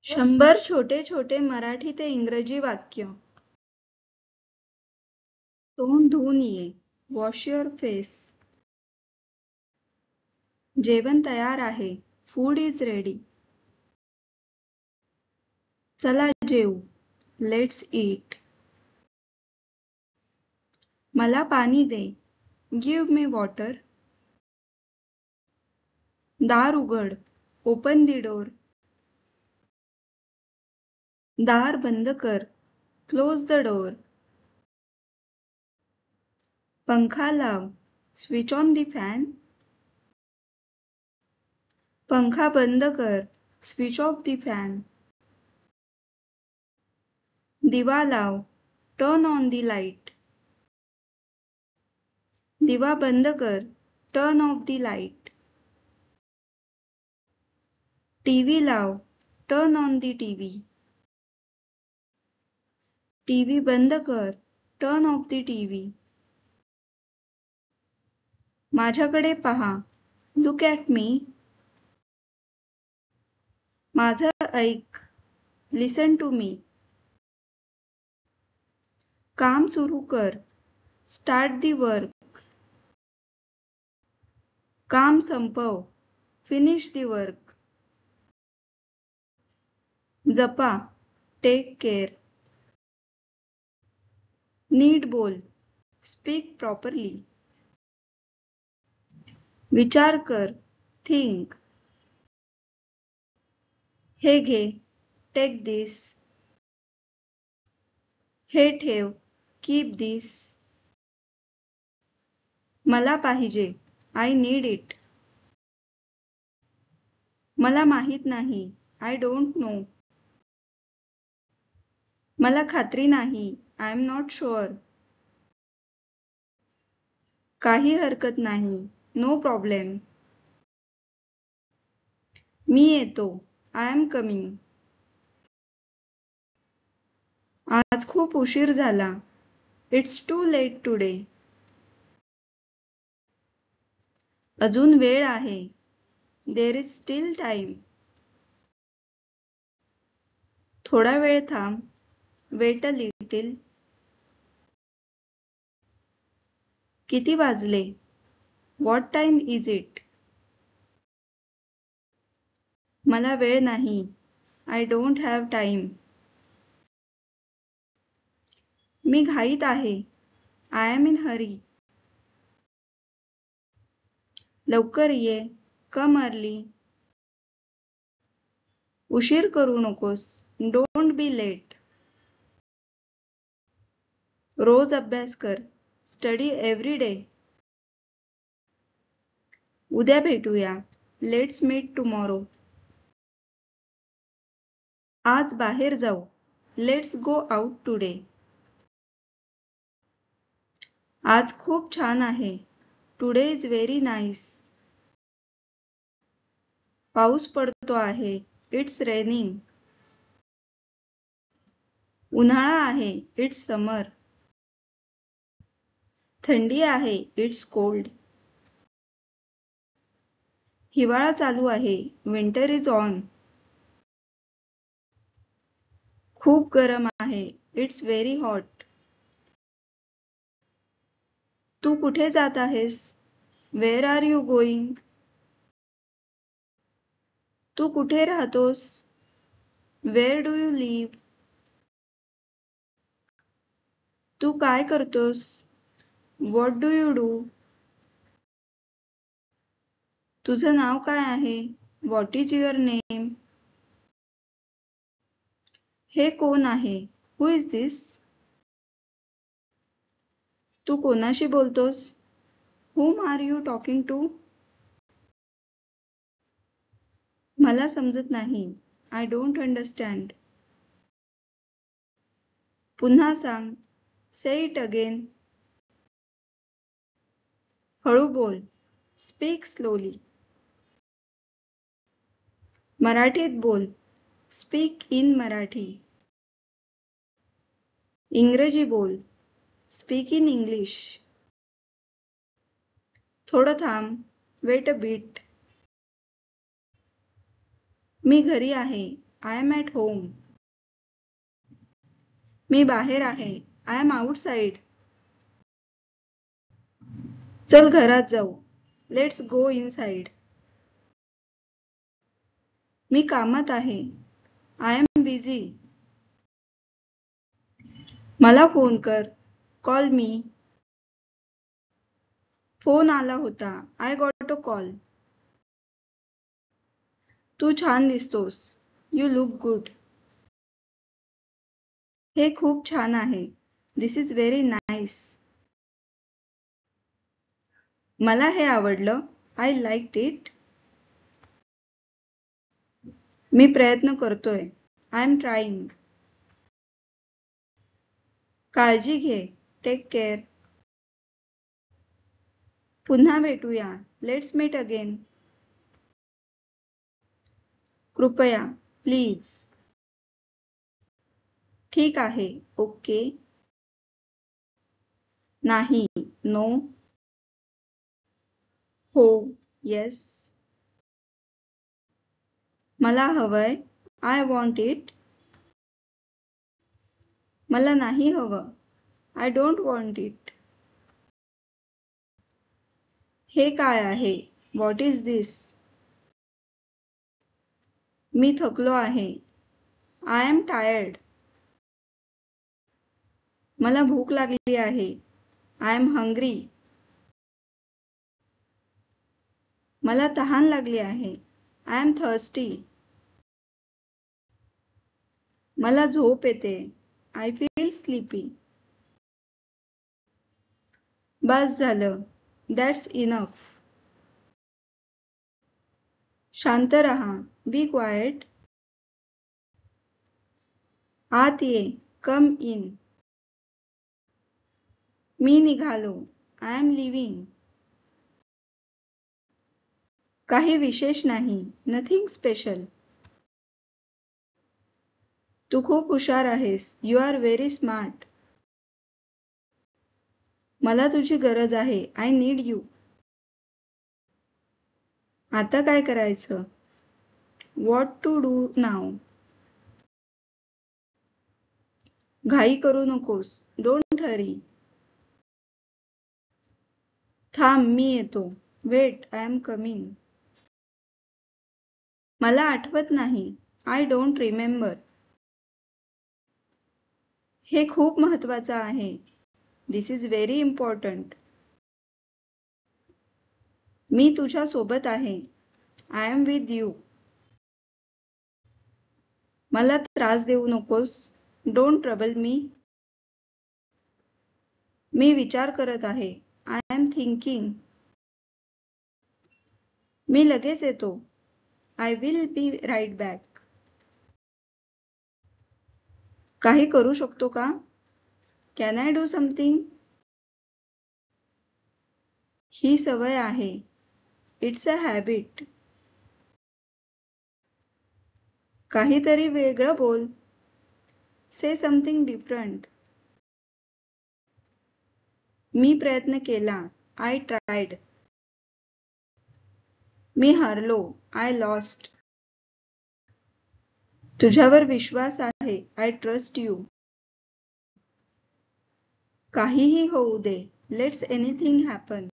100 छोटे छोटे मराठी ते इंग्रजी वाक्य. तोंड धुवून ये. Wash your face. जेवण तयार आहे. Food is ready. चला जेवू. Let's eat. मला पाणी दे. Give me water. दार उघड. Open the door. दार बंद कर. Close the door. पंखा लाव. Switch on the fan. पंखा बंद कर. Switch off the fan. दिवा लाव. Turn on the light. दिवा बंद कर. Turn off the light. TV लाव. Turn on the TV. TV बंद कर. Turn off the TV. माझ्याकडे पहा. Look at me. माझं ऐक. Listen to me. काम सुरू कर. Start the work. काम संपव. Finish the work. जपा. Take care. नीट बोल. Speak properly. विचार कर. थिंक. हे घे. Take this. हे ठेव. Keep this. मला पाहिजे. I need it. मला माहित नाही. I don't know. मला खात्री नाही. I am not sure. काही हरकत नाही. No problem. मी येतो. I am coming. आज खूप उशीर झाला. It's too late today. अजून वेळ आहे. There is still time. थोडा वेळ थांब. Wait a little. किती वाजले? What time is it? मला वेळ नाही. I don't have time. मी घाईत आहे. I am in hurry. लवकर ये. Come early. उशीर करू नकोस. Don't be late. रोज अभ्यास कर. Study every day. उद्या भेटूया. Let's meet tomorrow. आज बाहेर जाऊ. Let's go out today. आज खूप छान आहे. Today is very nice. पाऊस पडतो आहे. It's raining. उन्हाळा आहे. इट्स समर. थंडी आहे. It's cold. हिवाळा चालू आहे. Winter is on. खूप गरम आहे. It's very hot. तू कुठे जात आहेस? Where are you going? तू कुठे राहतोस? Where do you live? तू काय करतोस? What do you do? तुझं नाव काय आहे? What is your name? हे कोण आहे? हु इज दिस? तू कोणाशी बोलतोस? Whom are you talking to? मला समजत नाही. I don't understand. पुन्हा सांग. Say it again. हळू बोल. Speak slowly. मराठीत बोल. Speak in Marathi. इंग्रजी बोल. Speak in English. थोडं थांब. Wait a bit. मी घरी आहे. I am at home. मी बाहेर आहे. I am outside. चल घरात जाऊ. Let's go inside. मी कामात आहे. I am busy. मला फोन कर. Call me. फोन आला होता. I got a call. तू छान दिसतोस. You look good. हे खूप छान आहे. This is very nice. मला हे आवडलं. I liked it. मी प्रयत्न करतोय. I am trying. काळजी घे. Take care. पुन्हा भेटूया. Let's meet again. कृपया. प्लीज. ठीक आहे. ओके. नाही. नो. हो. येस. मला हवंय. I want it. मला नाही हवं. I don't want it. हे काय आहे? What is this? मी थकलो आहे. I am tired. मला भूक लागली आहे. I am hungry. मला तहान लागली आहे. I am thirsty. मला झोप येते. I feel sleepy. बस झालं. That's enough. शांत रहा. Be quiet. आत ये. Come in. मी निघालो. I am living. काही विशेष नाही. Nothing special. तू खूप हुशार आहेस. You are very smart. मला तुझी गरज आहे. I need you. आता काय करायचं? What to do now? घाई करू नकोस. Don't hurry. थांब मी येतो. Wait, I am coming. मला आठवत नाही. I don't remember. हे खूप महत्वाचं आहे. This is very important. मी तुझ्या सोबत आहे. I am with you. मला त्रास देऊ नकोस. Don't trouble me. मी विचार करत आहे. I am thinking. मी लगेच येतो. I will be right back. काही करू शकतो का? Can I do something? ही सवय आहे. It's a habit. काहीतरी वेगळं बोल. से समथिंग डिफरंट. मी प्रयत्न केला. I tried. मी हारलो. I lost. तुझ्यावर विश्वास आहे. I trust you. काहीही होऊ दे. Let's anything happen.